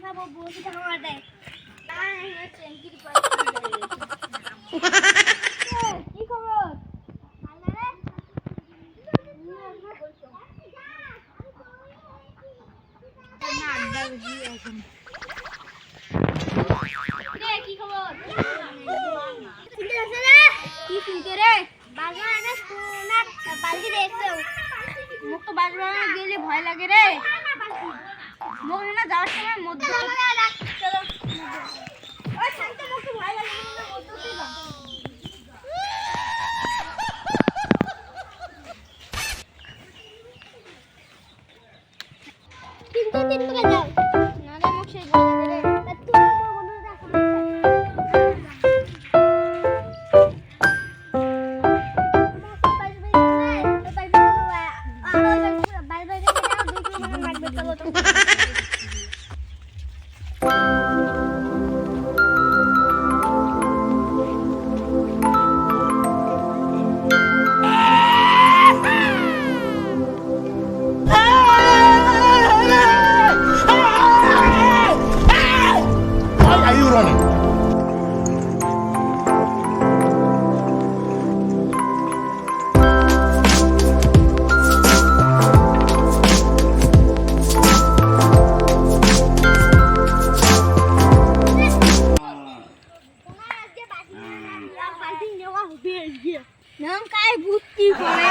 খাবো বসে খাওয়া দেয় কি খবর কি খবর কি শুনতে রে বাজার একটা সোনার বালতি দেখছো মুখ তো বাজার গেলে ভয় লাগে রে মুখ না যাওয়ার সময় মধ্যে চলো ওই শান্ত মুখে ভয় লাগে না মধ্যে যা তিন করে যাও না রে মুখ সেই ভয় লাগে রে তুমি বন্ধু দেখো নাম কাই বুদ্ধি করে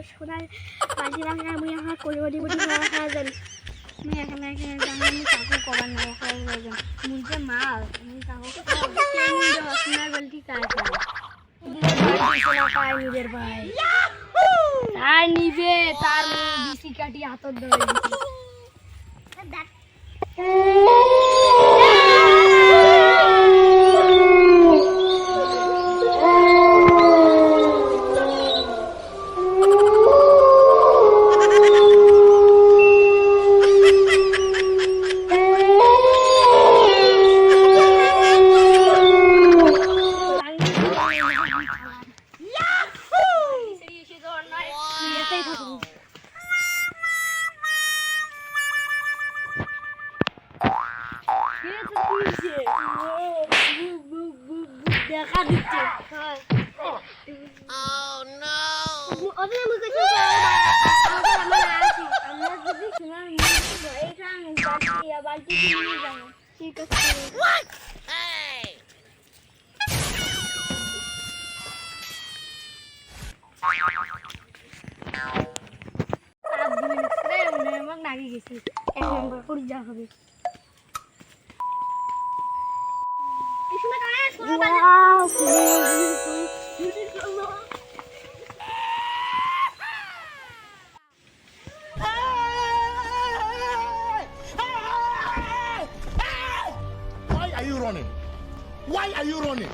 সোনার বাজি রাখলে আমি আমার কলিবটি বটি খাওয়া যান আমি এখানে আমি কাকু কবার না খাওয়া যান মুঝে মাল আমি কাকুকে সোনার বালতি কার নিজের ভাই তার নিবে তার বিসি কাটি হাতত ধরে দেখা দিচ্ছে ঠিক আছে নাগি গেছি 1 নম্বর করে যা হবে Why are you running? Why are you running?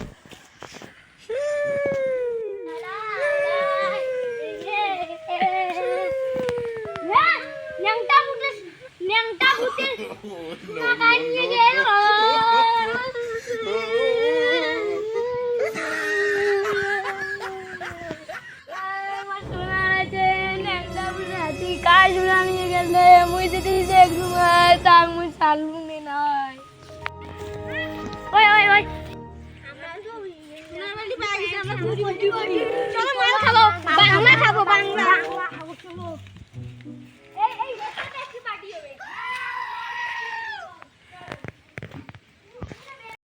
চলো মাল খাবো বাংলা খাবো বাংলা